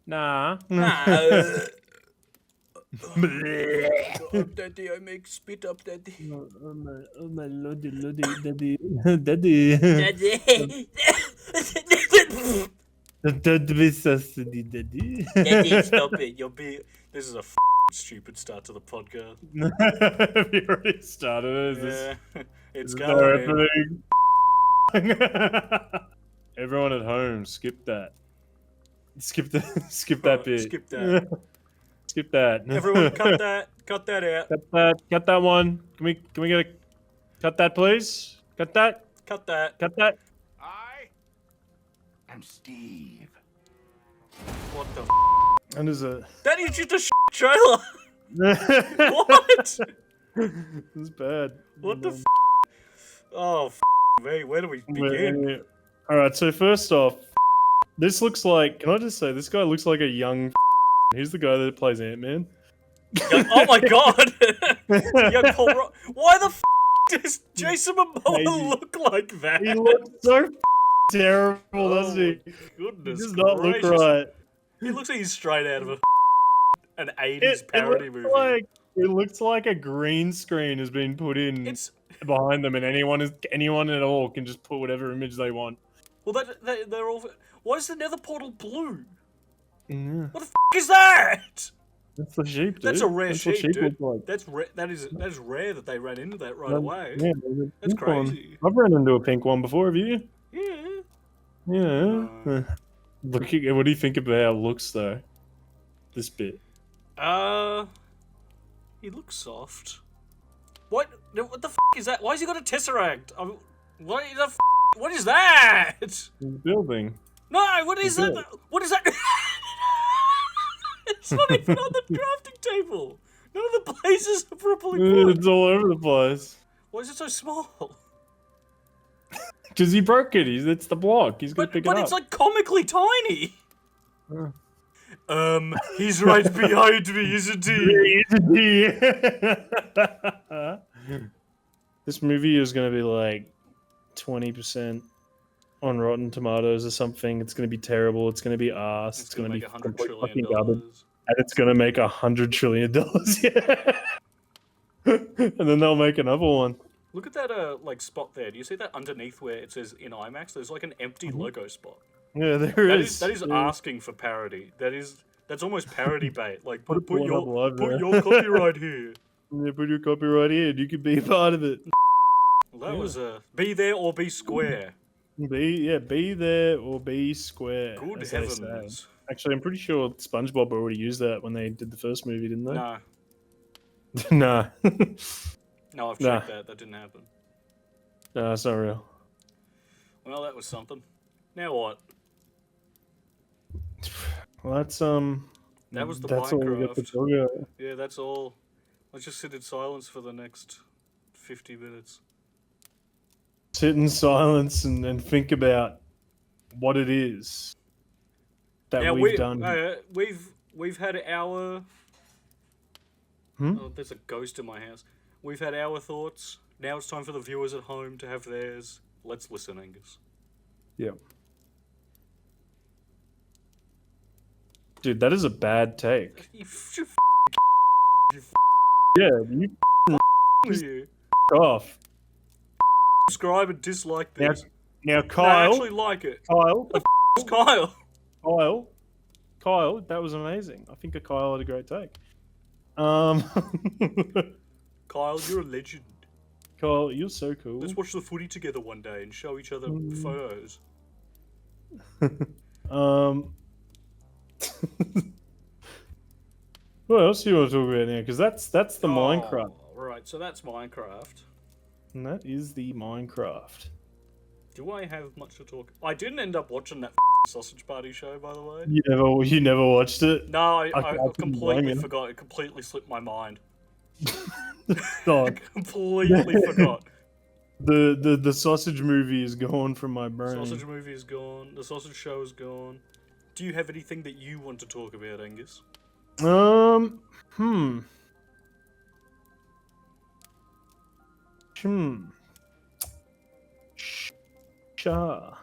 Nah. Daddy, I make spit up, Daddy. Oh my lordy, daddy. Daddy. Daddy. Daddy sausage, daddy. Daddy, stop it. You're being... This is a stupid start to the podcast. We already started. Yeah, it's Is going in. Everyone at home, skip that. Skip that bit. Skip that. Skip that. Everyone, cut that. Cut that out. Cut that one. Can we get a cut that, please? Cut that. Cut that. Cut that. I am Steve. What the? And there's a. That is just a trailer. What? It's bad. What the? Oh, me. Where do we begin? All right. So first off, this looks like. Can I just say this guy looks like a young. He's the guy that plays Ant-Man. Oh my god! Young Paul Why the does Jason Momoa look like that? He looks so terrible, doesn't he? Goodness, He does not look gracious. right. He looks like he's straight out of an 80s parody movie. It looks like a green screen has been put in It's behind them, and anyone at all can just put whatever image they want. well, they're all. Why is the Nether portal blue? Yeah. What the is that? That's the sheep, dude. That's a rare That's what sheep, dude. look like. That is rare that they ran into that right away. Yeah, there's a That's pink one. crazy. I've run into a pink one before, have you? Yeah. Yeah. Looking at what do you think about how it looks though? This bit. He looks soft. What? What the is that? Why has he got a tesseract? What is that? Building. No, what is that? What is that? It's not even on the crafting table. None of the places are properly put. It's all over the place. Why is it so small? Because he broke it. It's the block. He's gonna pick it up. But it's like comically tiny. Uh. He's right behind me, isn't he? This movie is gonna be like 20% on Rotten Tomatoes or something. It's gonna be terrible. It's gonna be arse. It's gonna be $100 fucking trillion. garbage. And it's gonna make $100 trillion. Yeah. And then they'll make another one. Look at that like spot there. Do you see that underneath where it says in IMAX? There's like an empty logo spot. Yeah, there is. That is asking for parody. That's almost parody bait. Like put your copyright here. Yeah, put your copyright here. You could be a part of it. Well, that was be there or be square. Be there or be square. Good heavens. Actually, I'm pretty sure SpongeBob already used that when they did the first movie, didn't they? No. Nah. No, I've checked that. That didn't happen. Nah, it's not real. Well, that was something. Now what? Well, that's That was the that's all we got to Minecraft. talk about. Yeah, that's all. Let's just sit in silence for the next 50 minutes. Sit in silence and think about what it is that we've done. We've had our. Oh, there's a ghost in my house. We've had our thoughts. Now it's time for the viewers at home to have theirs. Let's listen, Angus. Yeah. Dude, that is a bad take. Yeah, you off. Subscribe and dislike this. Now, I Kyle. actually like it. Kyle. Kyle. Kyle, that was amazing. I think Kyle had a great take. Kyle, you're a legend. Kyle, you're so cool. Let's watch the footy together one day and show each other photos. What else do you want to talk about now? Because that's the Minecraft. Right, so that's Minecraft. And that is the Minecraft. Do I have much to talk? I didn't end up watching that Sausage Party show, by the way. You never watched it? No, I completely blame you. forgot. It completely slipped my mind. Oh, I completely forgot. The sausage movie is gone from my brain. Sausage movie is gone. The sausage show is gone. Do you have anything that you want to talk about, Angus? Sure.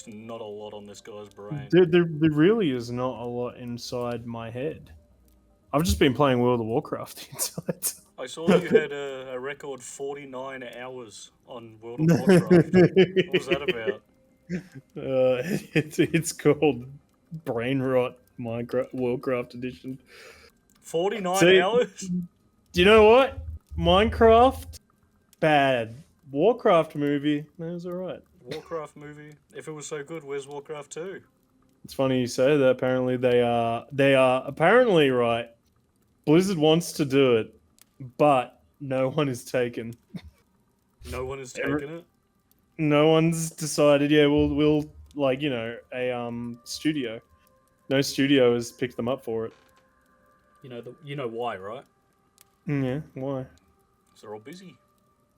Just not a lot on this guy's brain. There really is not a lot inside my head. I've just been playing World of Warcraft the entire time. I saw you had a record 49 hours on World of Warcraft. What was that about? It's called Brain Rot Minecraft Warcraft Edition. 49 See, hours? Do you know what? Minecraft, bad. Warcraft movie, that was alright. Warcraft movie? If it was so good, where's Warcraft 2? It's funny you say that. Apparently they are apparently right. Blizzard wants to do it, but no one is taken. No one has taken it? No one's decided. Yeah, we'll like a studio. No studio has picked them up for it. You know why, right? Yeah, why? 'Cause they're all busy.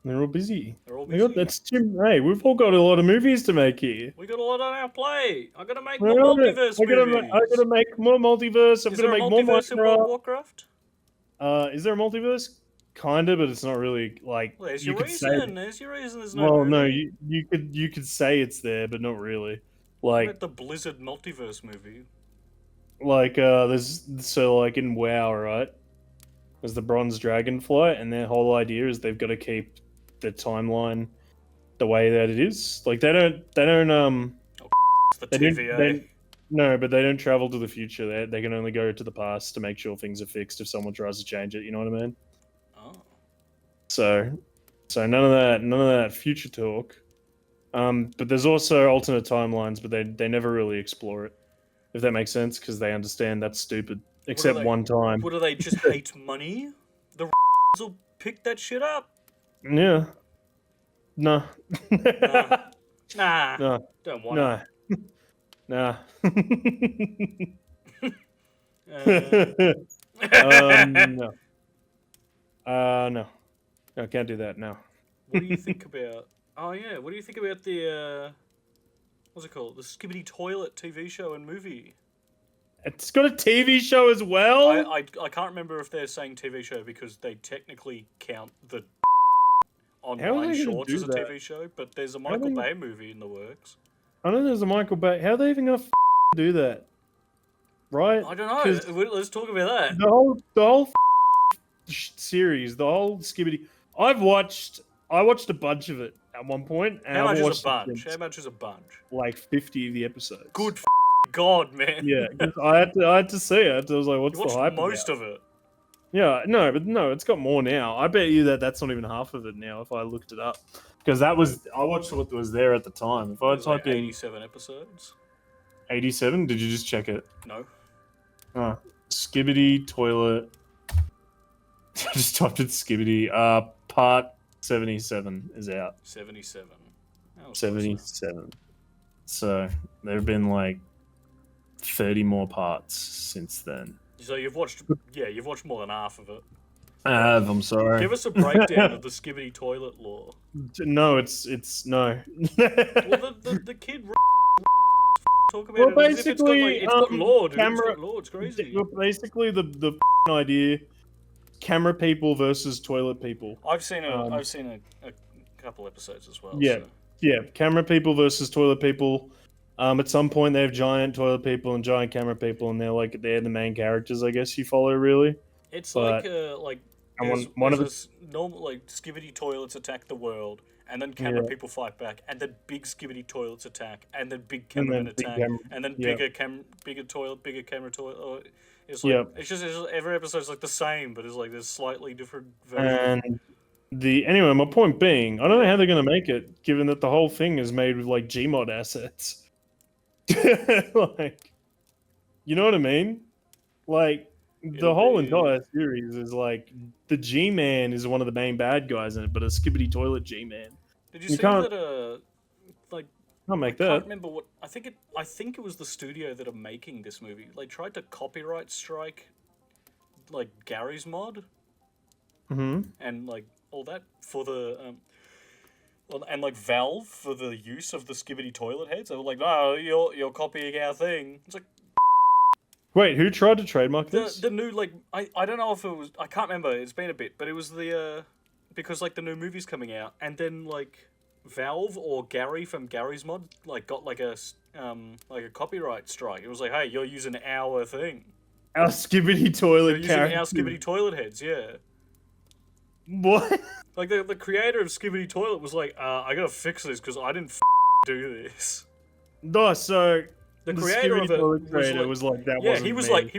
They're all busy. They're all They got, busy. that's Jim. Hey, we've all got a lot of movies to make here. We got a lot on our plate. I gotta make more Alright, multiverse I movies. gotta make more multiverse. I'm Is gonna there a make more multiverse in World of Minecraft. Warcraft? Is there a multiverse? Kinda, but it's not really like Well, there's you your could say. reason. There's your reason. There's no. Well, movie. no, you could say it's there, but not really. What Like about the Blizzard multiverse movie? there's so like in WoW, right? There's the Bronze Dragonflight, and their whole idea is they've got to keep the timeline the way that it is. Like they don't It's the they TVA. don't no, but they don't travel to the future. They can only go to the past to make sure things are fixed if someone tries to change it. You know what I mean? Oh. So none of that future talk. But there's also alternate timelines, but they never really explore it, if that makes sense, because they understand that's stupid. Except they- one time. What do they just hate money? The will pick that shit up. Yeah. No. Nah. No. Don't want No. Nah. it. No. No. No, can't do that. No. What do you think about? Oh yeah, what do you think about the what's it called? The Skibidi Toilet TV show and movie. It's got a TV show as well. I can't remember if they're saying TV show because they technically count the How are online they gonna shorts do as a that? TV show, but there's a How Michael they- Bay movie in the works. I know there's a Michael Bay. How are they even gonna do that? Right? I don't know. 'Cause Let's talk about that. The whole series, the whole Skibidi. I watched a bunch of it at one point, and How I've much is watched a bunch? since, How much is a bunch? like 50 of the episodes. Good God, man. Yeah, 'cause I had to see it. I was like, "What's You the hype?" watched most about? of it. Yeah, no, it's got more now. I bet you that's not even half of it now. If I looked it up, because I watched what was there at the time. If I There's like type in 87 episodes. 87, did you just check it? No. Oh, Skibidi Toilet. I just typed in Skibidi. Part 77 is out. 77. That was close enough. 77. So there have been like 30 more parts since then. So you've watched more than half of it. I have. I'm sorry. Give us a breakdown of the Skibidi Toilet lore. No, it's no. Well, the kid talk about Well, it as if it's got, basically, it's got lore, dude. camera- It's got lore. It's crazy. Well, basically, the idea: camera people versus toilet people. I've seen um, a couple episodes as well. Yeah. So. Yeah, camera people versus toilet people. At some point, they have giant toilet people and giant camera people, and they're the main characters. I guess you follow really. It's But- like And there's, one of there's this normal like Skibidi toilets attack the world, and then camera Yeah. people fight back, and then big Skibidi toilets attack, and then big And cameramen then big attack, and then yeah. bigger toilet, bigger camera toilet. Oh, it's Yeah. like it's just every episode's like the same, but it's like there's slightly different versions. And anyway, my point being, I don't know how they're gonna make it, given that the whole thing is made with like Gmod assets. Like, you know what I mean? Like, the It'll whole be- entire series is like the G-Man is one of the main bad guys in it, but a Skibidi Toilet G-Man. Did you you see can't- that? Like Can't make I can't that. remember what I think it was the studio that are making this movie. Like tried to copyright strike like Gary's mod Hmm. and like all that for the and like Valve for the use of the Skibidi toilet heads. They were like, no, you're copying our thing. It's like Wait, who tried to trademark the this? the new like I don't know if it was I can't remember. It's been a bit, but it was the because like the new movie's coming out and then like Valve or Gary from Gary's Mod like got like a copyright strike. It was like, hey, you're using our thing. Our Skibidi You're Toilet using our character. Skibidi Toilet heads, yeah. What? Like the creator of Skibidi Toilet was like, I gotta fix this because I didn't do this. No, so The creator Skibidi of it Toilet creator was like that. Yeah, wasn't he was me. like, he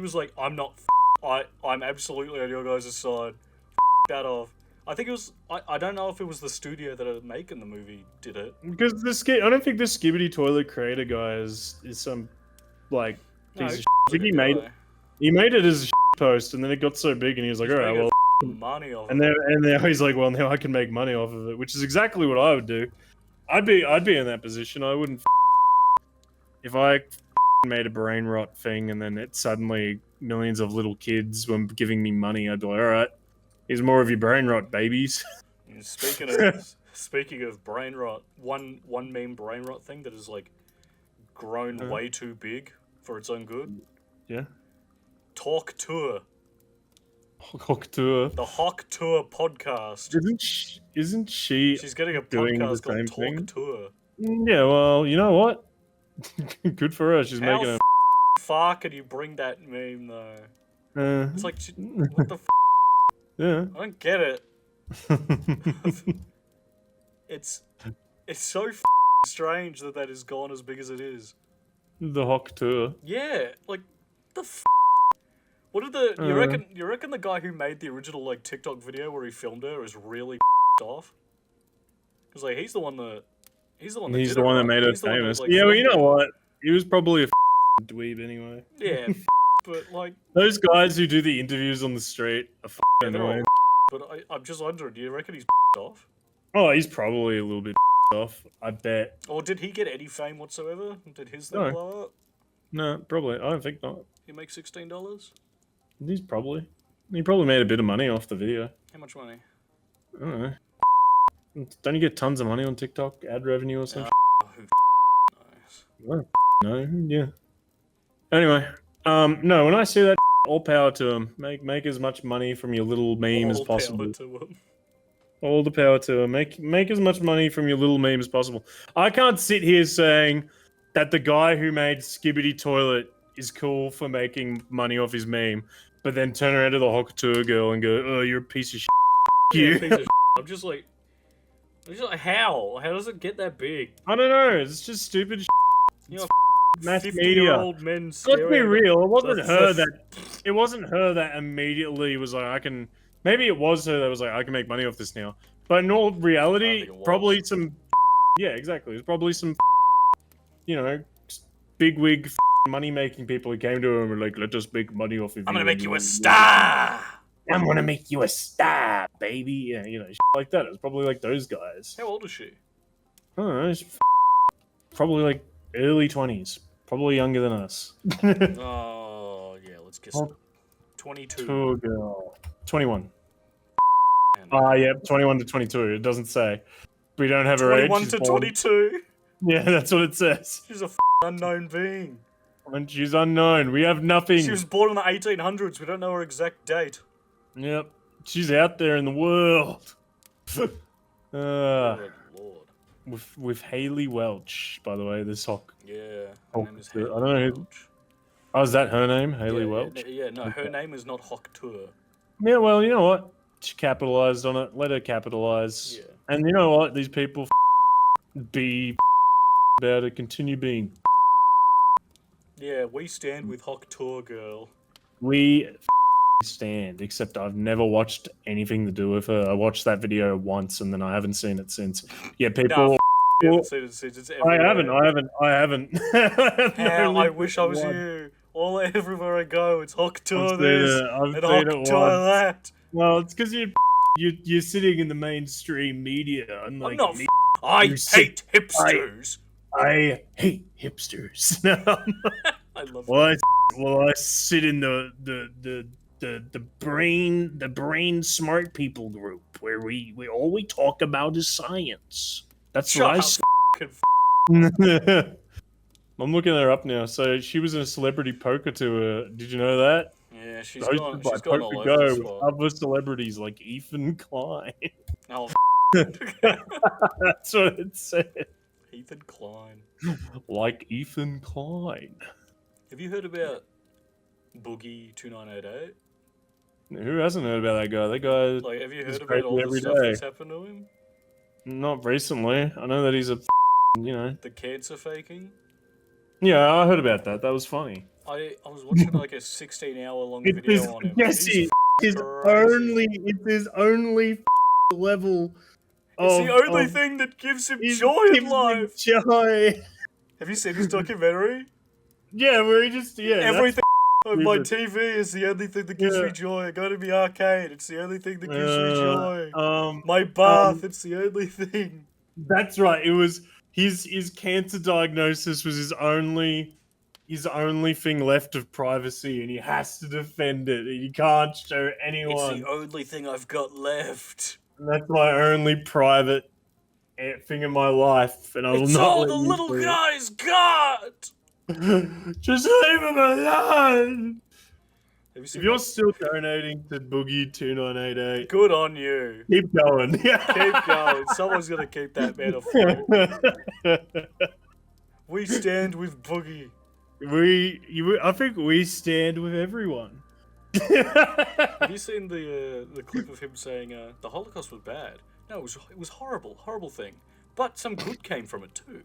was like, I'm not. I'm absolutely on your guys' side. That off. I think it was. I don't know if it was the studio that are making the movie did it. Because I don't think the Skibidi Toilet creator guy is some like No, piece of he's shit. I think a he good made guy. it. He made it as a shit post, and then it got so big, and he was like, He's "All right, making well." money off And it. then now he's like, "Well, now I can make money off of it," which is exactly what I would do. I'd be in that position. I wouldn't if I made a brain rot thing, and then it suddenly millions of little kids were giving me money. I'd be like, "All right, here's more of your brain rot, babies." And speaking of brain rot, one meme brain rot thing that is like grown way too big for its own good. Yeah. Talk Tour, Hawk Tour. the Hawk Tour podcast. Isn't she She's getting a doing the podcast called same Talk thing? Tour. Yeah, well, you know what? Good for her. She's How making far can you bring that meme though? a. It's like, what the? Yeah. I don't get it. It's so strange that is gone as big as it is. The Hawk Tour. Yeah, like the. What did the you reckon the guy who made the original like TikTok video where he filmed her is really off? Because like he's the one that made her famous. Yeah, well, you know what? He was probably a dweeb anyway. Yeah, but like Those guys who do the interviews on the street are they're all, annoying. but I'm just wondering, do you reckon he's off? Oh, he's probably a little bit off. I bet. Or did he get any fame whatsoever? Did his thing No. blow up? No, probably. I don't think not. He makes $16. He probably made a bit of money off the video. How much money? I don't know. Don't you get tons of money on TikTok ad revenue or something? Oh, who knows? No, yeah. Anyway, no. When I see that, all power to him. Make as much money from your little meme as All possible. power to him. All the power to him. Make as much money from your little meme as possible. I can't sit here saying that the guy who made Skibidi Toilet is cool for making money off his meme, but then turn around to the Hawk Tour girl and go, "Oh, you're a piece of shit." Yeah, You. piece of I'm just like, how? How does it get that big? I don't know. It's just stupid. You know, Mass 50-year-old men Let's staring be at real. It wasn't the- her that. It wasn't her that immediately was like, "I can." Maybe it was her that was like, "I can make money off this now." But in all I reality, think it was. probably some. Yeah, exactly. It was probably some. You know, bigwig money-making people who came to him and were like, "Let us make money off of you." I'm gonna make you a star. I'm gonna make you a star, baby. Yeah, you know, like that. It was probably like those guys. How old is she? I don't know. It's probably like early 20s. Probably younger than us. Oh yeah, let's guess. Oh. 22. Tour girl. 21. And Yeah, 21 to 22. It doesn't say. We don't have her age. 21 She's to born- 22. Yeah, that's what it says. She's a unknown being. And she's unknown. We have nothing. She was born in the 1800s. We don't know her exact date. Yep. She's out there in the world. Good lord. With Haley Welch, by the way, this Hawk. Yeah. Oh, Her name is I don't Haley know who- Welch. Oh, is that her name? Haley Yeah, Welch? Yeah, no, her name is not Hawk Tour. Yeah, well, you know what? She capitalized on it. Let her capitalize. Yeah. And you know what? These people be about to continue being. Yeah, we stand with Hawk Tour girl. We stand, except I've never watched anything to do with her. I watched that video once and then I haven't seen it since. Yeah, people. You haven't seen it since. It's I everywhere. haven't. How I wish I was you. All everywhere I go, it's Hawk Tour I've this seen it. I've and seen Hawk it Tour once. that. Well, it's because you're sitting in the mainstream media. Unlike I'm not. me. I You hate hipsters. I hate hipsters. I love Well, I sit in the brain smart people group where we all we talk about is science. That's Shut what I up, say. fucking I'm looking her up now. So she was in a celebrity poker tour. Did you know that? Yeah, she's Hosted gone. by She's gone all Poker over Go the with spot. other celebrities like Ethan Klein. Oh, That's what it said. Ethan Klein. Like Ethan Klein. Have you heard about Boogie2988? Who hasn't heard about that guy? That guy Like, have you is heard about all crazy the every stuff day. that's happened to him? Not recently. I know that he's a, you know. The cancer faking? Yeah, I heard about that. That was funny. I was watching like a 16-hour-long It video is, on him. yes, He's it's his only level It's of... the only of- thing that gives him it joy in gives him life. Joy. Have you seen his documentary? Yeah, where he just... Yeah, Everything on my stupid. TV is the only thing that gives me joy. I go to the arcade, it's the only thing that gives me joy. My bath, it's the only thing. That's right. It was his cancer diagnosis was his only thing left of privacy, and he has to defend it. He can't show anyone. It's the only thing I've got left. And that's my only private thing in my life, and I will It's not all let the you little see it. guy's got! Just leave him alone. Have you If seen you're still donating to Boogie2988, Good on you. keep going. Keep going. Someone's gonna keep that man afloat. We stand with Boogie. I think we stand with everyone. Have you seen the clip of him saying the Holocaust was bad? No, it was horrible, horrible thing. But some good came from it too.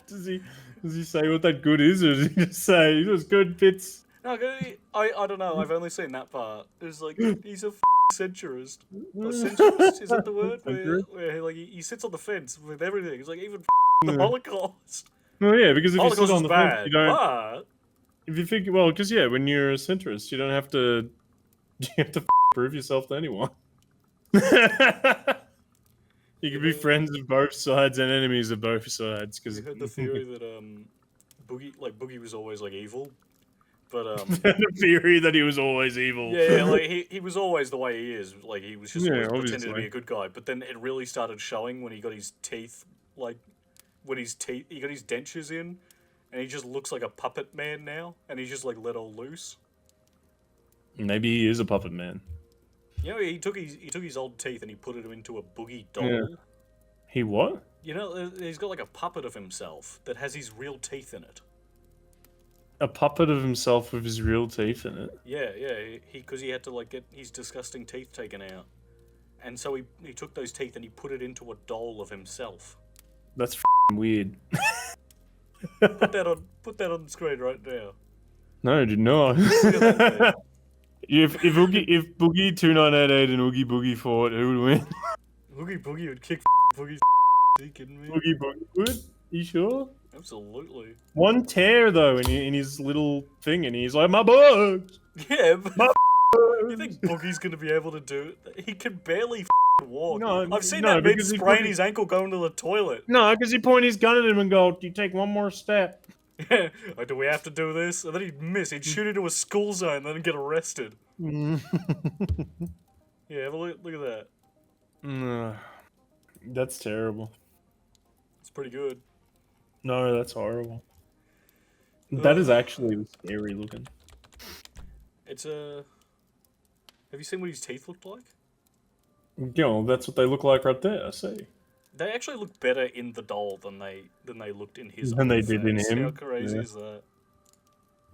does he say what that good is, or does he just say it was good bits? No, I don't know. I've only seen that part. It's like he's a centurist. Or centurist, is that the word? Where like he sits on the fence with everything. He's like even the Holocaust. Well, yeah, because if you Holocaust sit on was the fence, bad, you don't. but If you think, well, because yeah, when you're a centrist, you don't have to. You have to prove yourself to anyone. You can be friends of both sides and enemies of both sides. Because you heard the theory that Boogie was always like evil, but the theory that he was always evil. yeah, like he was always the way he is. Like he was just always pretending to obviously. be a good guy. But then it really started showing when he got his teeth, like when he got his dentures in, and he just looks like a puppet man now, and he's just like let all loose. Maybe he is a puppet man. You know, he took his old teeth and he put them into a Boogie doll. Yeah. He what? You know, he's got like a puppet of himself that has his real teeth in it. A puppet of himself with his real teeth in it. Yeah, because he had to like get his disgusting teeth taken out, and so he took those teeth and he put it into a doll of himself. That's weird. Put that on the screen right now. No, dude, no. Look at that thing. If Boogie2988 and Oogie Boogie fought, who would win? Oogie Boogie would kick Boogie's. Are you kidding me? Boogie Boogie would? You sure? Absolutely. One tear though in his little thing, and he's like, my bugs! Yeah, but My you think Boogie's gonna be able to do it? He can barely walk. No, I've seen no, that man because he sprain couldn't- his ankle going to the toilet. No, because he point his gun at him and go, you take one more step. Yeah, like, do we have to do this? And then he'd miss. He'd shoot into a school zone and then get arrested. Yeah, have a look at that. That's terrible. It's pretty good. No, that's horrible. That is actually scary looking. It's a. Have you seen what his teeth looked like? You know, that's what they look like right there, I see. They actually look better in the doll than they looked in his. Than own they did in face. him? How crazy Yeah. is that?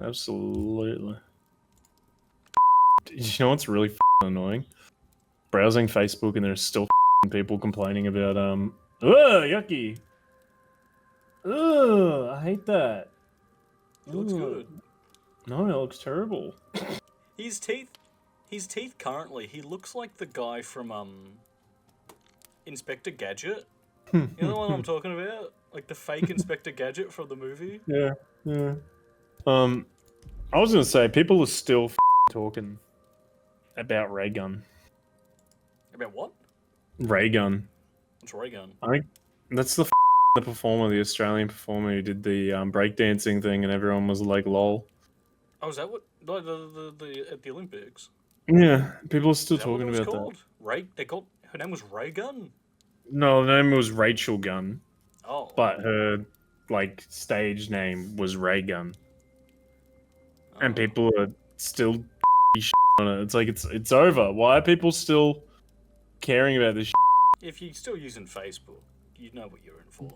Absolutely. You know what's really annoying? Browsing Facebook and there's still people complaining about ugh, yucky. Ugh, I hate that. It looks good. No, it looks terrible. His teeth currently, he looks like the guy from Inspector Gadget. You know the one I'm talking about? Like the fake Inspector Gadget from the movie? Yeah, yeah. I was gonna say, people are still talking about ray gun. About what? Ray gun. What's ray gun? I think that's the performer, the Australian performer who did the breakdancing thing, and everyone was like, "Lol." Oh, is that what the at the Olympics? Yeah, people are still Is that what talking it was about called? They called her name was Ray Gun. that. No, her name was Rachel Gunn, Oh, but her like stage name was Ray Gun, and oh. people are still shit on it. It's like it's over. Why are people still caring about this? If you're still using Facebook, you know what you're in for.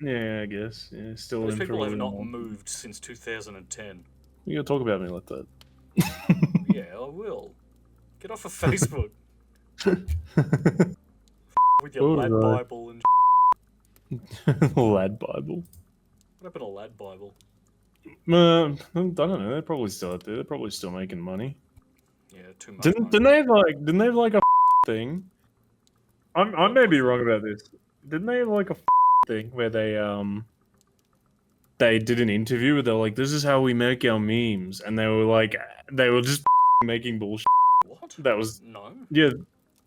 Yeah, I guess. Yeah, still Those in for people a have little not more. with since 2010. You gotta talk about me like that. Yeah, I will. Get off of Facebook with your lad Alright. Bible and. Lad Bible. What happened to lad Bible? I don't know. They're probably still out there. They're probably still making money. Yeah, too much. Didn't they have like a thing? I may be wrong about this. Didn't they have like a thing where they did an interview where they're like, "This is how we make our memes," and they were just making bullshit. What? That was No. yeah.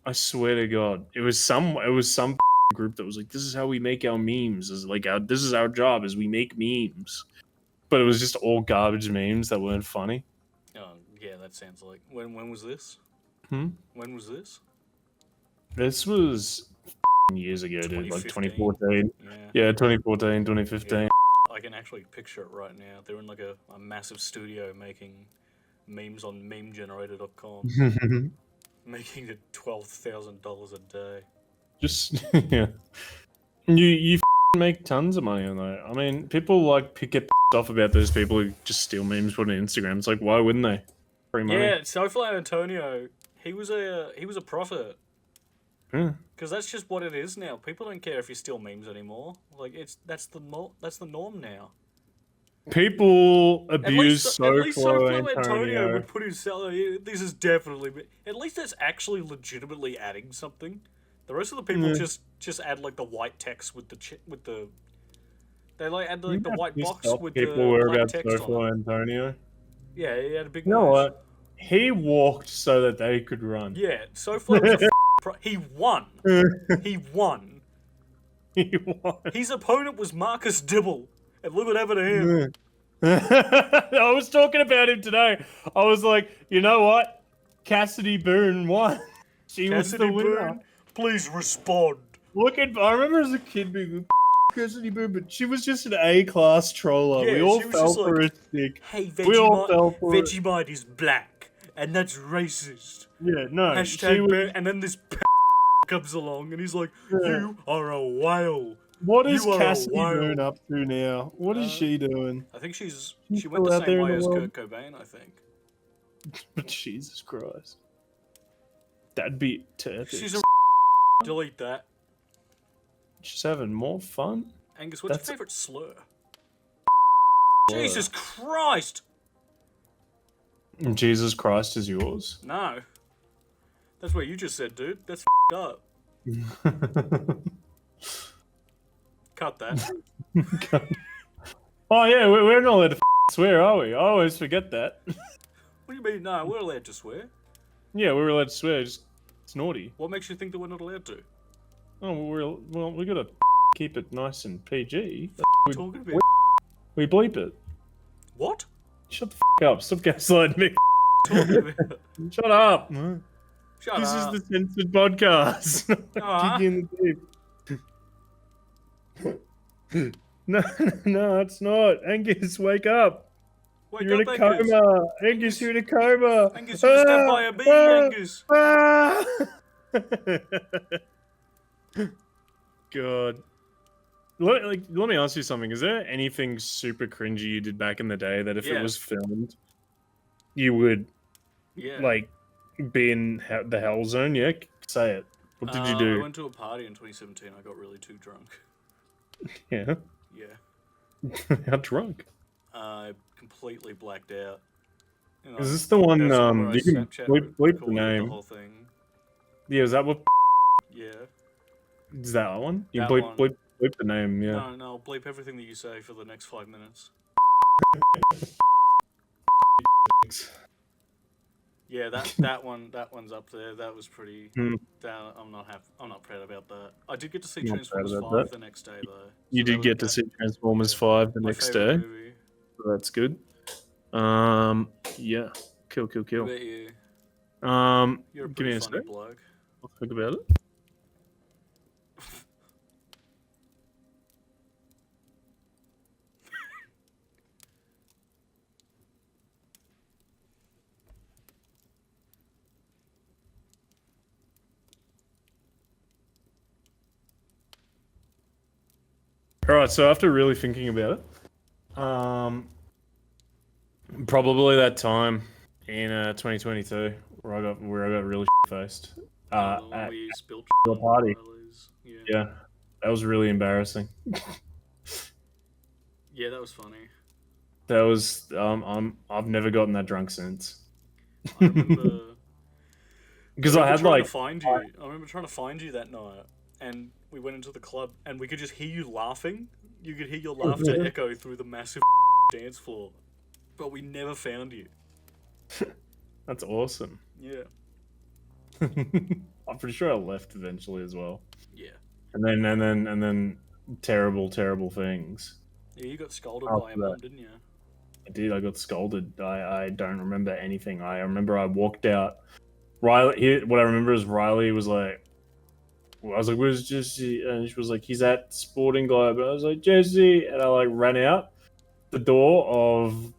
I swear to God, it was some group that was like, "This is how we make our memes." Is like this is our job, is we make memes. But it was just all garbage memes that weren't funny. Oh, yeah, that sounds like. When was this? Hmm? When was this? This was years ago, dude. Like 2015? 2014. Yeah, 2014, 2015. Yeah. I can actually picture it right now. They're in like a massive studio making memes on memegenerator.com. Making it $12,000 a day. Just, yeah. You make tons of money on that. I mean, people like get off about those people who just steal memes, put it on Instagram. It's like, why wouldn't they? Free money. Yeah, SoFly Antonio, he was a prophet. Yeah. Because that's just what it is now. People don't care if you steal memes anymore. Like that's the norm now. People abuse at least SoFlo Antonio would put his this is definitely. At least that's actually legitimately adding something. The rest of the people just add like the white text with the. They like add like the white box with the black text on it. Antonio. Yeah, he had a big. You know what? He walked so that they could run. Yeah, SoFlo was he won. He won. He won. His opponent was Marcus Dibble, and look what happened to him. I was talking about him today. I was like, you know what? Cassidy Boone won. She was the winner. Boone, please respond. I remember as a kid being Cassidy Boone, but she was just an A-class troller. Yeah, we all she was fell just for like, her stick. Hey, we all fell for it. Vegemite is black, and that's racist. Yeah, no. Hashtag and then this comes along, and he's like, you are a whale. What is Cassidy Boone up to now? What is she doing? I think she went the same way as Kurt Cobain, I think. Jesus Christ. That'd be terrific. She's a delete that. She's having more fun? Angus, what's your favourite slur? Jesus Christ! Jesus Christ is yours? No. That's what you just said, dude. That's up. Cut that. Oh yeah, we're not allowed to swear, are we? I always forget that. What do you mean? No, we're allowed to swear. Yeah, we're allowed to swear. Just it's naughty. What makes you think that we're not allowed to? Oh, we gotta keep it nice and PG. Talking about We bleep it. what? Shut the up! Stop gaslighting me. Talking about Shut up. Shut This up. is the censored podcast. Kick in the deep. No, it's not. Angus, wake up. Wake You're up, in a Angus. coma. Angus, you're in a coma. Angus, you were stabbed by a bee, Angus. God. Let me ask you something. Is there anything super cringy you did back in the day that if it was filmed, you would like be in the hell zone? Yeah, say it. What did you do? I went to a party in 2017. I got really too drunk. Yeah. Yeah. How drunk? I completely blacked out. You know, Is this the one? that's the one where I You can Snapchat bleep the recorded name. The whole thing. Yeah, is that what? Yeah. Is that one? You That bleep one. bleep the name. Yeah. No, I'll bleep everything that you say for the next 5 minutes. Yeah, that one's up there. That was pretty. Down. I'm not proud about that. I did get to see Transformers 5 the next day though. You did get to see Transformers 5 the next day. Movie. So that's good. Yeah. Kill. What about you? You're a Give me pretty a funny sec. bloke. I'll think about it. All right, so after really thinking about it, probably that time in 2022 where I got really faced When at we spilled your party. Riley's. Yeah. Yeah, that was really embarrassing. Yeah, that was funny. That was I've never gotten that drunk since. I remember Because I had trying like to find you. I remember trying to find you that night, and we went into the club, and we could just hear you laughing. You could hear your laughter echo through the massive dance floor, but we never found you. That's awesome. Yeah. I'm pretty sure I left eventually as well. Yeah. And then terrible things. Yeah, you got scolded After by your mum, didn't you? I did. I got scolded. I don't remember anything. I remember I walked out. Riley. What I remember is Riley was like, I was like, "Where's Jesse?" And she was like, "He's at Sporting Globe." And I was like, "Jesse," and I like ran out the door of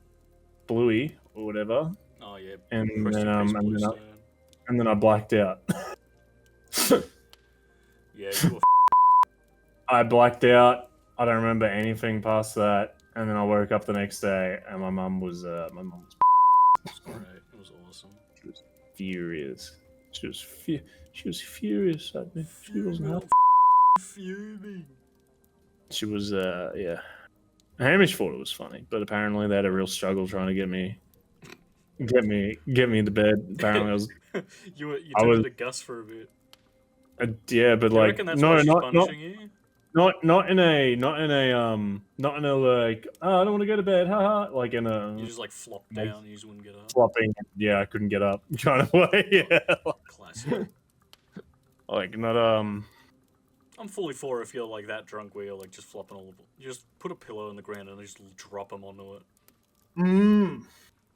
Bluey or whatever. Oh yeah. And Rest then in peace, Bluestone. and then I blacked out. Yeah, you were I blacked out. I don't remember anything past that. And then I woke up the next day, and my mum was It was great. It was awesome. furious. She was furious at me. She wasn't happy. Fuming. She was yeah. Hamish thought it was funny, but apparently they had a real struggle trying to get me into bed. Apparently I was you turned to Gus for a bit. yeah, but Do you like reckon that's no, why she's not punishing you? not in a like, oh, I don't want to go to bed, haha, like in a You just like flopped down. You just wouldn't get up. flopping. Yeah, I couldn't get up kind of way. Yeah, Classic. like not I'm fully for if you're like that drunk where you're like just flopping all over. You just put a pillow on the ground and just drop them onto it.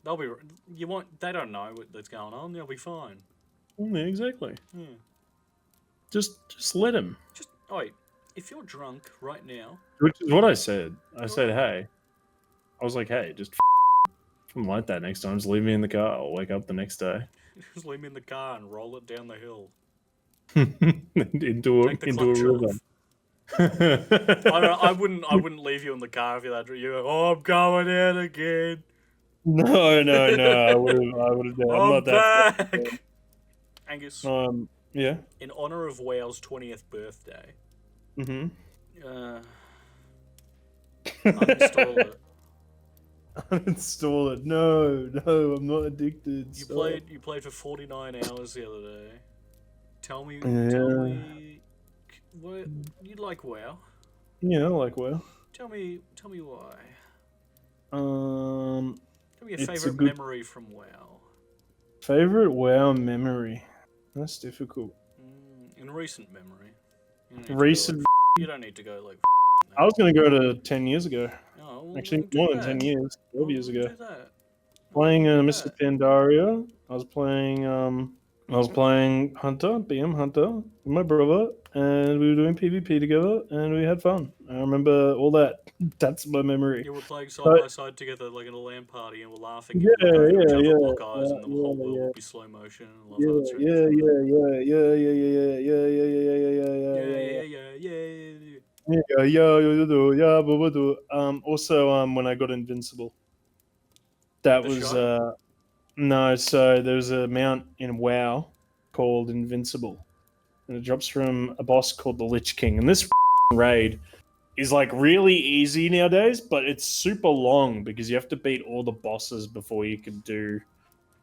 They'll be. You won't. They don't know what's going on. They'll be fine. Yeah, exactly. Yeah. Just let him. Just wait. If you're drunk right now, Which is what I said. I said, hey. I was like, hey, just I'm like that next time. Just leave me in the car. I'll wake up the next day. just leave me in the car and roll it down the hill. into Take the a clutch river. off. I wouldn't leave you in the car if you're that drunk. You go, oh, I'm going out again. No. I would have done. I'm not that. Back. Angus. Yeah. In honor of Wow's 20th birthday. Mm-hmm. Uninstall it. Uninstall it. No, I'm not addicted. You played for 49 hours the other day. Tell me what you like WoW. Yeah, I like WoW. Tell me why. Tell me your favorite memory from WoW. Favorite WoW memory? That's difficult. In recent memory. You don't need to go like. I was gonna go to 10 years ago. Oh, well, actually, more than 10 years. 12 years ago. Do that. Playing Mr. Pandaria. I was playing Hunter, BM Hunter, with my brother, and we were doing PvP together, and we had fun. I remember all that. That's my memory. You were playing side by side together, like in a LAN party, and we're laughing. And lock eyes, and the whole world would be slow motion. Also, when I got invincible, that was no. So there's a mount in WoW called Invincible, and it drops from a boss called the Lich King. And this raid is like really easy nowadays, but it's super long because you have to beat all the bosses before you can do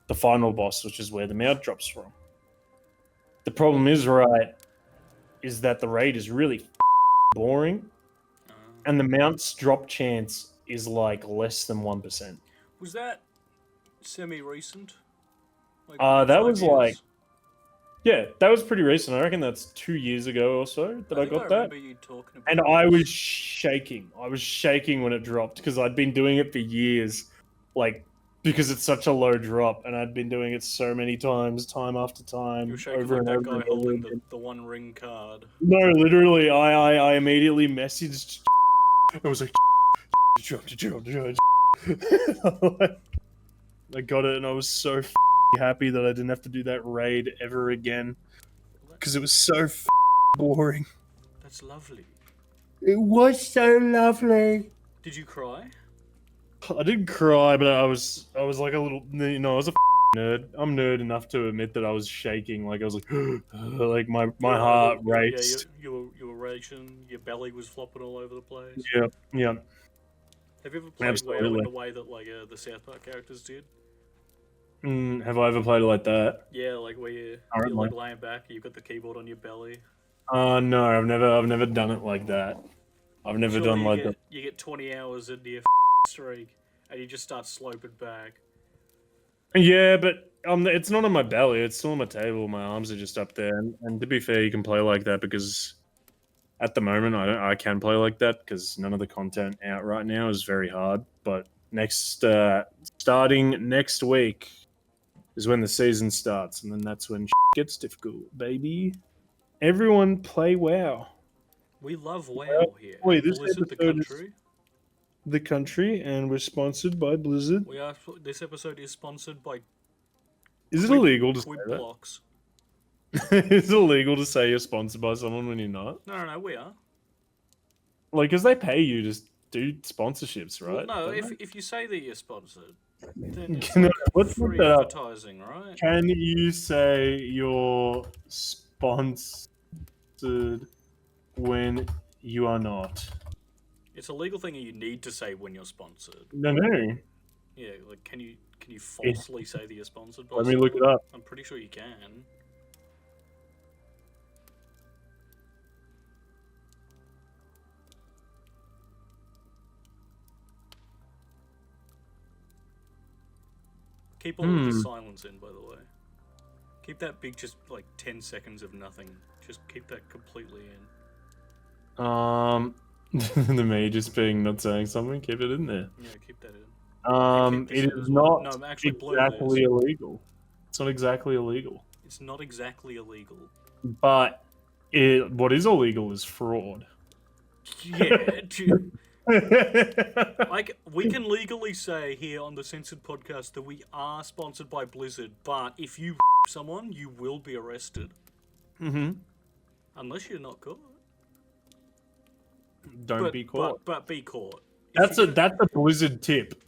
the final boss, which is where the mount drops from. The problem is, is that the raid is really boring, and the mount's drop chance is like less than 1%. Was that semi-recent? That was like, yeah, that was pretty recent. I reckon that's 2 years ago or so that I got that. You talking about and I was shaking. I was shaking when it dropped because I'd been doing it for years, like because it's such a low drop, and I'd been doing it so many times, time after time, you were shaking over like and that over guy holding the one ring card. No, literally, I immediately messaged. I was like, I got it, and I was so happy that I didn't have to do that raid ever again, because it was so boring. That's lovely. It was so lovely. Did you cry? I didn't cry, but I was like a little, you know, I was a nerd. I'm nerd enough to admit that I was shaking. Like I was like, like my heart raced. You were raging. Your belly was flopping all over the place. Yeah, yeah. Have you ever played WoW in the way that like the South Park characters did? Have I ever played it like that? Yeah, like where you're like laying back, you've got the keyboard on your belly. No, I've never done it like that. I've never done like that. You get 20 hours into your streak, and you just start sloping back. Yeah, but it's not on my belly. It's still on my table. My arms are just up there. And to be fair, you can play like that because at the moment I can play like that because none of the content out right now is very hard. But starting next week is when the season starts, and then that's when gets difficult, baby. Everyone play WoW. We love WoW here. Wait, this Blizzard, the country. The country, and we're sponsored by Blizzard. We are. This episode is sponsored by. Is it illegal to say that? Blocks. Is it illegal to say you're sponsored by someone when you're not? No, we are. Like, because they pay you to do sponsorships, right? Well, no, if you say that you're sponsored, then it's let's free advertising, right? Can you say you're sponsored when you are not? It's a legal thing you need to say when you're sponsored. No. Yeah, like can you falsely say that you're sponsored by Let me look it up. I'm pretty sure you can. Keep all of the silence in, by the way. Keep that big, just like 10 seconds of nothing. Just keep that completely in. The me just being not saying something, keep it in there. Yeah, keep that in. It is not exactly illegal. It's not exactly illegal. It's not exactly illegal. But what is illegal is fraud. Yeah, like, we can legally say here on the Censored podcast that we are sponsored by Blizzard, but if you someone, you will be arrested. Mm-hmm. Unless you're not caught. Don't be caught. But be caught. That's a Blizzard tip.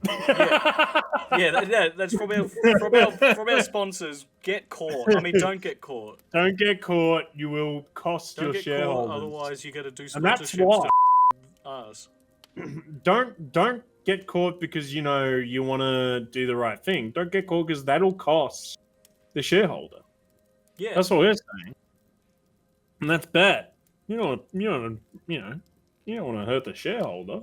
Yeah, that's from our sponsors. Get caught. I mean, don't get caught. Don't get caught. You will cost your shareholders. Caught, otherwise, you got to do sponsorships. And that's why. To us. Don't get caught because you want to do the right thing. Don't get caught because that'll cost the shareholder. Yeah, that's what we're saying, and that's bad. You don't want to hurt the shareholder.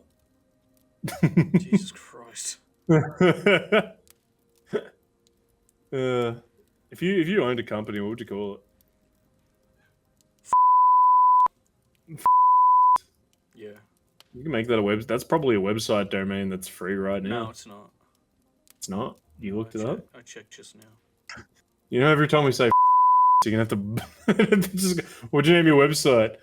Jesus Christ. If you owned a company, what would you call it? Yeah. You can make that a web. That's probably a website domain that's free right now. No, it's not. It's not? You looked it up? I checked just now. You know, every time we say you're going to have to... just, what'd you name your website?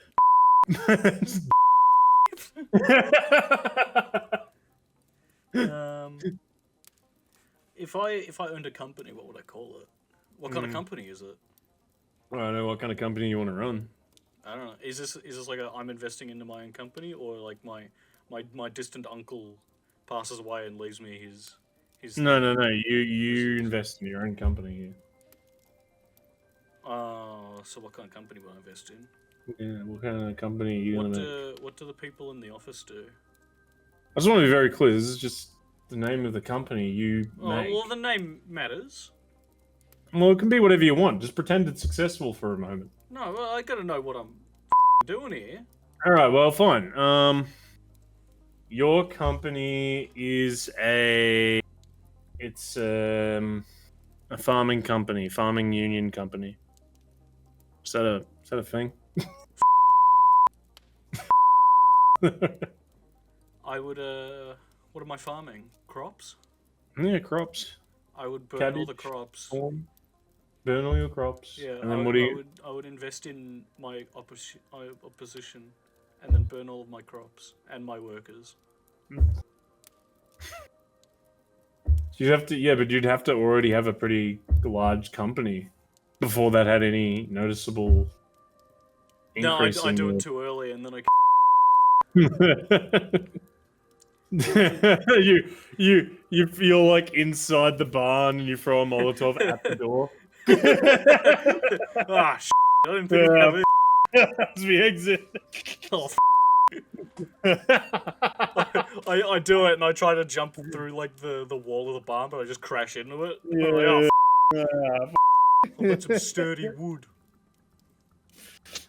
If I owned a company, what would I call it? What kind of company is it? I don't know what kind of company you want to run. I don't know. Is this like I'm investing into my own company, or like my distant uncle passes away and leaves me his No. You invest in your own company here. So what kind of company will I invest in? Yeah, what kind of company are you gonna make? What do the people in the office do? I just want to be very clear. This is just the name of the company you make. Well, the name matters. Well, it can be whatever you want. Just pretend it's successful for a moment. No, well, I gotta know what I'm doing here. All right, well, fine. Your company is a farming company, farming union company. Is that a thing? I would what am I farming? Crops? Yeah, crops. I would burn Cabbage, all the crops. corn. Burn all your crops. Yeah, and then what do you? I would invest in my opposition, and then burn all of my crops and my workers. You'd have to, yeah, but you'd have to already have a pretty large company before that had any noticeable increase. No, I do it too early, and then I. you're like inside the barn and you throw a Molotov at the door. Ah, shit. I didn't think we'd have it. That's the exit. Oh, I do it and I try to jump through like the wall of the barn, but I just crash into it. I'm like, oh, I'll get some sturdy wood.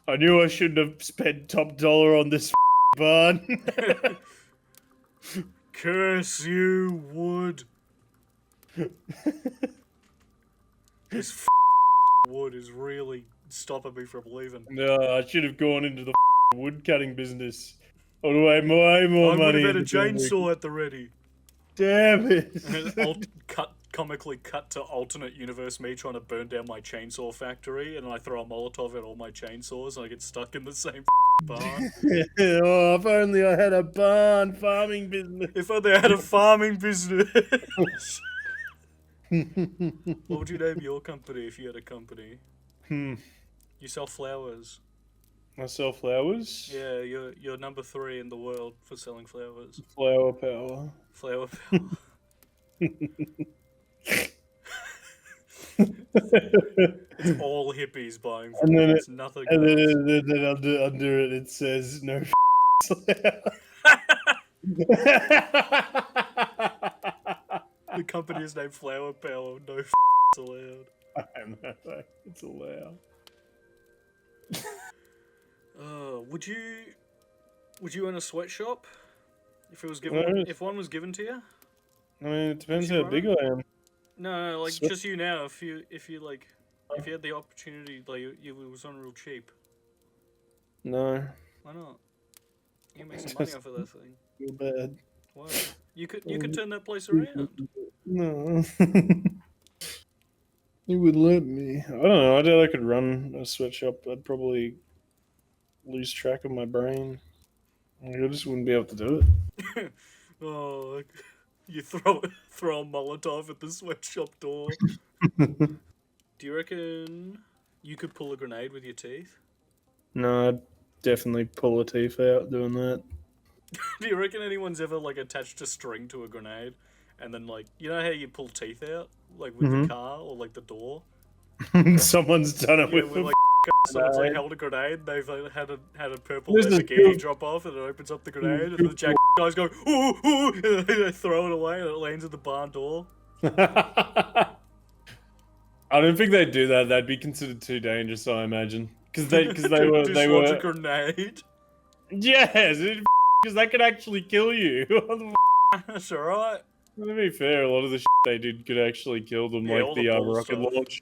I knew I shouldn't have spent top dollar on this barn. Curse you, wood. This wood is really stopping me from leaving. No, I should have gone into the wood cutting business. I would have made way more I would money. have had a chainsaw at the ready. Damn it. And comically cut to alternate universe me trying to burn down my chainsaw factory, and I throw a Molotov at all my chainsaws and I get stuck in the same barn. Oh, if only I had a barn farming business. If only I had a farming business. What would you name your company if you had a company? You sell flowers. I sell flowers? Yeah, you're number 3 in the world for selling flowers. Flower power. Flower power. It's all hippies buying flowers. And then It's nothing And else. then under it, it says no The company is named Flower Power. No allowed. I know, it's allowed. Would you own a sweatshop if it was given? If one was given to you? I mean, it depends Would you how big I am. No, like just you now. If you had the opportunity, like it was on real cheap. No, Why not? You can make some money off of that thing. feel bad. Why? You could turn that place around. No. You would let me. I don't know. I doubt I could run a sweatshop. I'd probably lose track of my brain. I just wouldn't be able to do it. Oh, like, you throw a Molotov at the sweatshop door. Do you reckon you could pull a grenade with your teeth? No, I'd definitely pull a teeth out doing that. Do you reckon anyone's ever like attached a string to a grenade, and then like you know how you pull teeth out like with the car or like the door? Someone's done it Yeah, with with a like someone's like held a grenade, they've like, had a purple This is Lamborghini cool. drop off, and it opens up the grenade, and the jack guys go ooh ooh, and they throw it away, and it lands at the barn door. I don't think they'd do that. That'd be considered too dangerous, I imagine. Because they were dislodge a grenade. yes, because that could actually kill you. That's alright. To be fair, a lot of the they did could actually kill them, Yeah, all like the the bull rocket stuff. launch,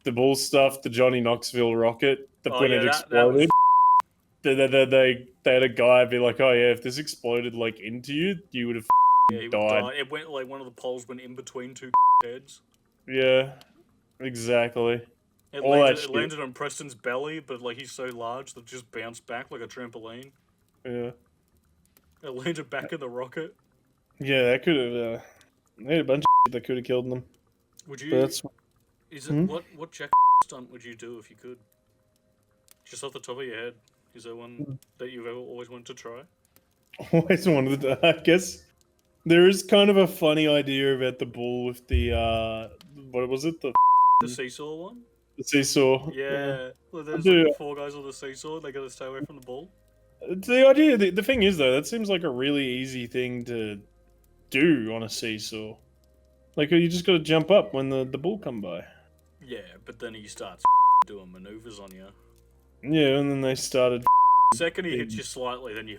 the bull stuff, the Johnny Knoxville rocket. Oh, When yeah, it that was exploded, they had a guy be like, "Oh yeah, if this exploded like into you, you would have yeah, he would died." die. It went like one of the poles went in between two heads. Yeah, exactly. It All that landed, shit. it landed on Preston's belly, but like he's so large that it just bounced back like a trampoline. Yeah, It landed back in the rocket. yeah, that could have. They had a bunch of shit that could have killed them. Would But you? that's Is it what jack stunt would you do if you could? Just off the top of your head, is there one that you've ever always wanted to try? always wanted to. I guess there is kind of a funny idea about the bull with the what was it, the seesaw one? seesaw. Yeah. Well, there's do- like 4 guys on the seesaw. They gotta stay away from the ball. The idea, the thing is though, that seems like a really easy thing to do on a seesaw. Like you just got to jump up when the bull come by. Yeah, but then he starts doing maneuvers on you. Yeah, and then they started. Second he hits you slightly, then you.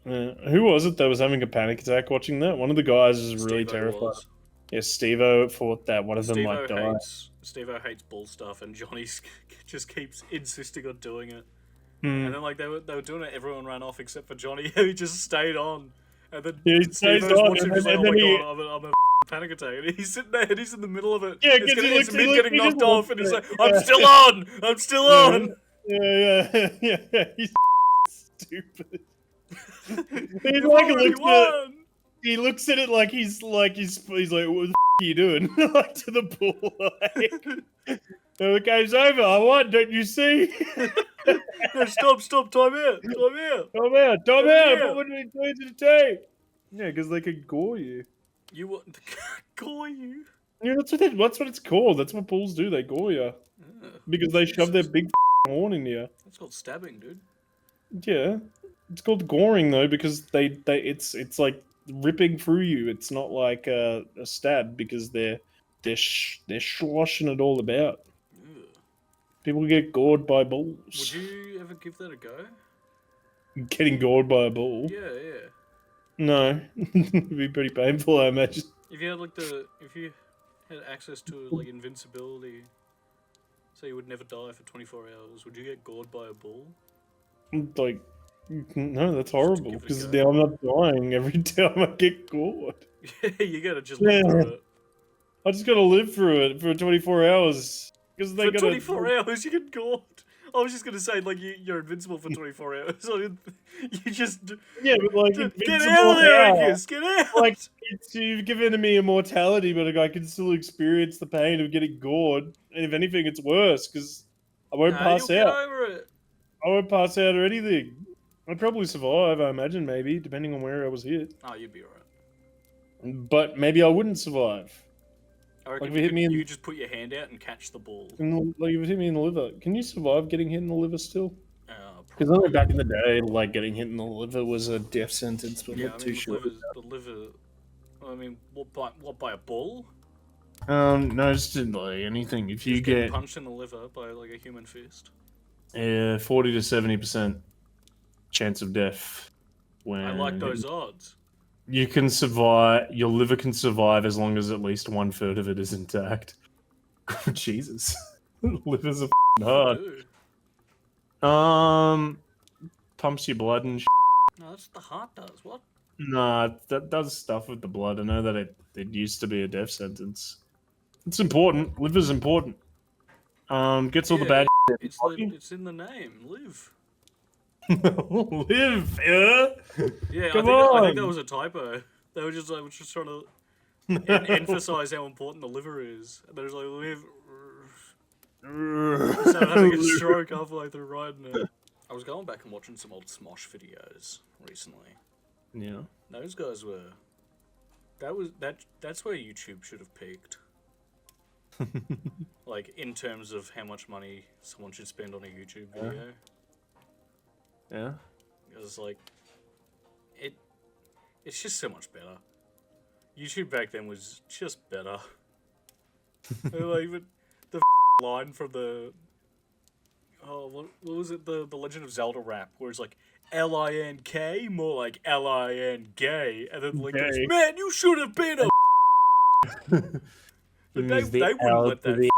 Who was it that was having a panic attack watching that? One of the guys is really Steve-O terrified. was. Yeah, Steve-O thought that one of them might die. Steve-O hates bull stuff, and Johnny just keeps insisting on doing it. Hmm. And then like they were doing it, everyone ran off except for Johnny. He just stayed on. And then Yeah, he stays Steve-O's on, watching, and he's like, then "Oh my he- god, I'm a panic attack." And he's sitting there, and he's in the middle of it. Yeah, 'cause it's he mid looks- getting he knocked just off, and he's like, looks "I'm at- still on. I'm still on." Yeah. He's stupid. He You've like already looks at it, won. he looks at it like he's like, what the are you doing? Like to the bull, like, the game's over. I won, don't you see? No, stop, time out. Time out. But what do we do to the tape? Yeah, because they could gore you. You want to gore you? Yeah, that's what it's called. That's what bulls do. They gore you because they shove their big horn in you. That's called stabbing, dude. Yeah, it's called goring though because it's like ripping through you. It's not like a stab because they're sloshing it all about. Ugh. People get gored by bulls. Would you ever give that a go? Getting gored by a bull? Yeah. No, it'd be pretty painful, I imagine. If you had access to like invincibility, so you would never die for 24 hours, would you get gored by a bull? Like, no, that's horrible give it a because go. now I'm not dying every time I get gored. You gotta just live through it. I just gotta live through it for 24 hours. Because they For gotta 24 hours, you get gored. I was just gonna say, like, you're invincible for 24 hours. You just... Yeah, but like, Get out of there, how? Angus! Get out! Like, you've given me immortality, but I can still experience the pain of getting gored. And if anything, it's worse, because I won't pass you'll out. get over it. I won't pass out or anything. I'd probably survive, I imagine, maybe, depending on where I was hit. Oh, you'd be alright. But maybe I wouldn't survive. I reckon Like, if it hit me in- you could just put your hand out and catch the ball. Like, if it hit me in the liver. Can you survive getting hit in the liver still? Because Probably. only back in the day, like, getting hit in the liver was a death sentence, but Yeah, not I too mean, sure. the liver... I mean, what by a bull? No, just like anything. If you Just get get punched in the liver by, like, a human fist. 40 to 70% chance of death. When I like those odds. You can survive. Your liver can survive as long as at least 1/3 of it is intact. Jesus, livers are hard. Dude. Pumps your blood and. No, that's what the heart does. What? Nah, that does stuff with the blood. I know that it used to be a death sentence. It's important. Liver's important. Gets all the bad. It's in the name. Live. Live, yeah. Yeah, Come I think on. that was a typo. They were just trying to emphasize how important the liver is. And they're just like, live. So I'm having a stroke halfway through writing it. I was going back and watching some old Smosh videos recently. Yeah. Those guys were. That's where YouTube should have peaked. Like, in terms of how much money someone should spend on a YouTube video. Yeah. It was like, it's just so much better. YouTube back then was just better. Like, even the line from the, what was it, the Legend of Zelda rap, where it's like, L-I-N-K, more like L-I-N gay, and then Link goes, man, you should have been a But they wouldn't let that.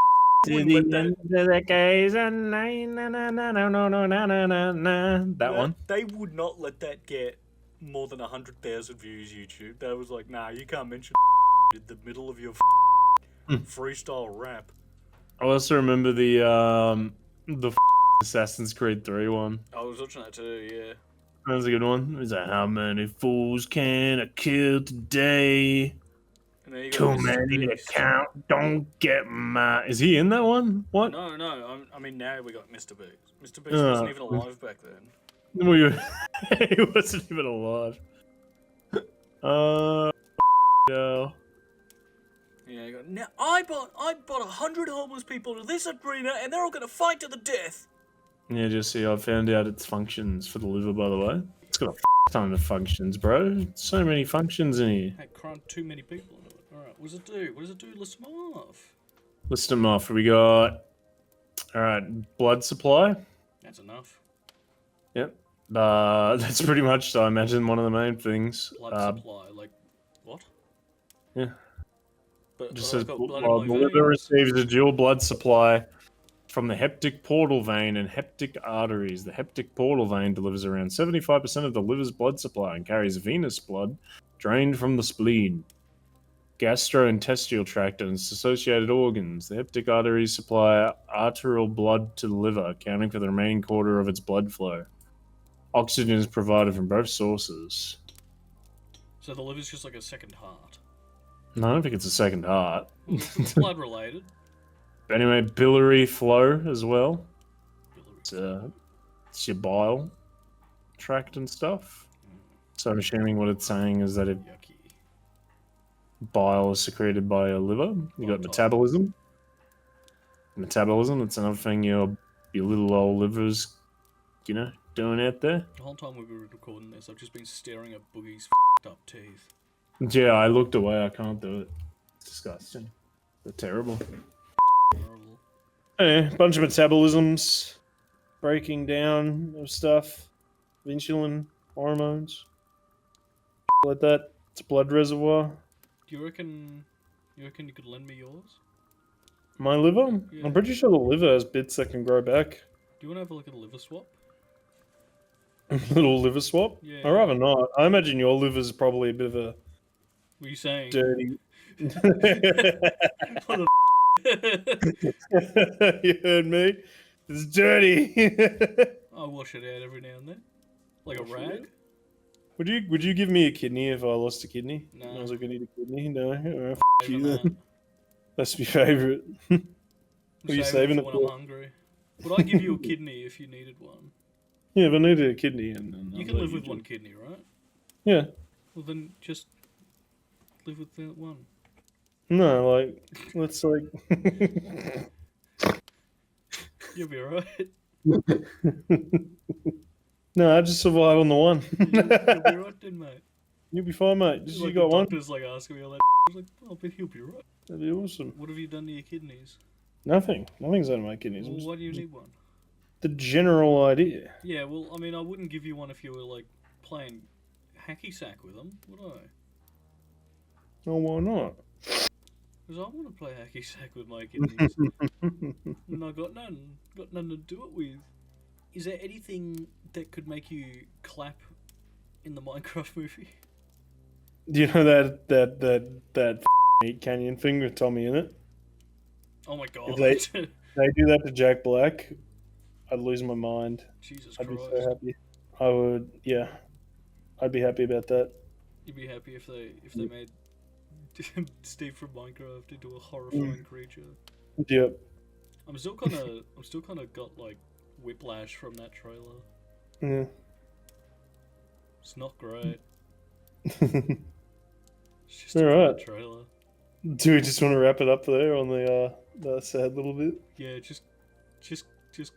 That one. They would not let that get more than 100,000 views. YouTube. They was like, nah, you can't mention in the middle of your freestyle rap. I also remember the Assassin's Creed 3 one. I was watching that too. Yeah. That was a good one. It was like, how many fools can I kill today? And then you Too got Mr. many to Beast. count. Don't get mad. Is he in that one? What? No. I mean, now we got Mr. Beast. Mr. Beast wasn't even alive back then. He wasn't even alive. No. Yeah. You got, now I bought 100 homeless people to this arena, and they're all gonna fight to the death. Yeah, just see, I found out its functions for the liver, by the way. It's got a ton of functions, bro. So many functions in here. Hey, crammed too many people into it. Alright, what does it do? What does it do? List them off. List them off. We got... Alright, blood supply. That's enough. Yep. That's pretty much, I imagine, one of the main things. Blood supply, like, what? Yeah. But Just I've says, got blood well, in the my liver veins. receives a dual blood supply from the heptic portal vein and heptic arteries. The heptic portal vein delivers around 75% of the liver's blood supply and carries venous blood drained from the spleen, gastrointestinal tract, and its associated organs. The heptic arteries supply arterial blood to the liver, accounting for the remaining quarter of its blood flow. Oxygen is provided from both sources. So the liver's just like a second heart. No, I don't think it's a second heart. It's blood related. But anyway, biliary flow as well. Biliary. It's your bile tract and stuff. So I'm assuming what it's saying is that if Yucky. bile is secreted by your liver, you got metabolism. Metabolism, that's another thing your little old liver's, doing out there. The whole time we've been recording this, I've just been staring at Boogie's up teeth. Yeah, I looked away, I can't do it. It's disgusting. They're terrible. Horrible. Anyway, a bunch of metabolisms, breaking down of stuff, insulin, hormones, like that. It's a blood reservoir. Do you reckon you could lend me yours? My liver? Yeah. I'm pretty sure the liver has bits that can grow back. Do you want to have a look at a liver swap? Little liver swap? Yeah. I'd rather not. I imagine your liver's probably a bit of a What are you saying? dirty. What a You heard me? It's dirty. I wash it out every now and then. Like a rag? Would you give me a kidney if I lost a kidney? No. I was like, I need a kidney. No. F you Saving then. That's my favourite. I'm What are you saving it when I'm for? hungry. Would I give you a kidney if you needed one? Yeah, if I needed a kidney, and You can live with one kidney, right? Yeah. Well then, just live with that one. No, like let's like. You'll be alright. No, I just survive on the one. You'll be right then, mate. You'll be fine, mate. Just Like you got the one. doctor's like asking me all that. I was like, oh, but he'll be right. That'd be awesome. What have you done to your kidneys? Nothing. Nothing's out of my kidneys. Well, why do you need one? The general idea. Yeah, well, I mean, I wouldn't give you one if you were like playing hacky sack with them, would I? Oh, why not? Because I want to play hacky sack with my kidneys, and I got none to do it with. Is there anything that could make you clap in the Minecraft movie? Do you know that Meat Canyon thing with Tommy in it? Oh my god! If they do that to Jack Black, I'd lose my mind. Jesus I'd Christ! be so happy. I would, yeah. I'd be happy about that. You'd be happy if they made Steve from Minecraft into a horrifying creature. Yep. I'm still kind of got like whiplash from that trailer. Yeah. It's not great. It's just a alright. bad trailer. Do we just want to wrap it up there on the sad little bit? Yeah, just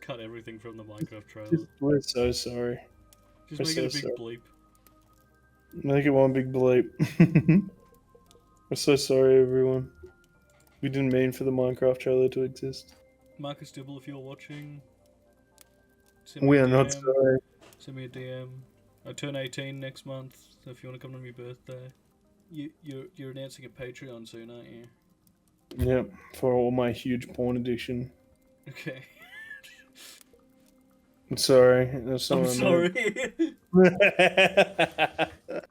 cut everything from the Minecraft trailer. We're so sorry. Just we're make so it a big sorry. bleep. Make it one big bleep. We're so sorry, everyone. We didn't mean for the Minecraft trailer to exist. Marcus Dibble, if you're watching, send me We a are not DM. sorry. Send me a DM. I turn 18 next month, so if you want to come to my birthday, you're announcing a Patreon soon, aren't you? Yep, for all my huge porn addiction. Okay. I'm sorry. I'm sorry.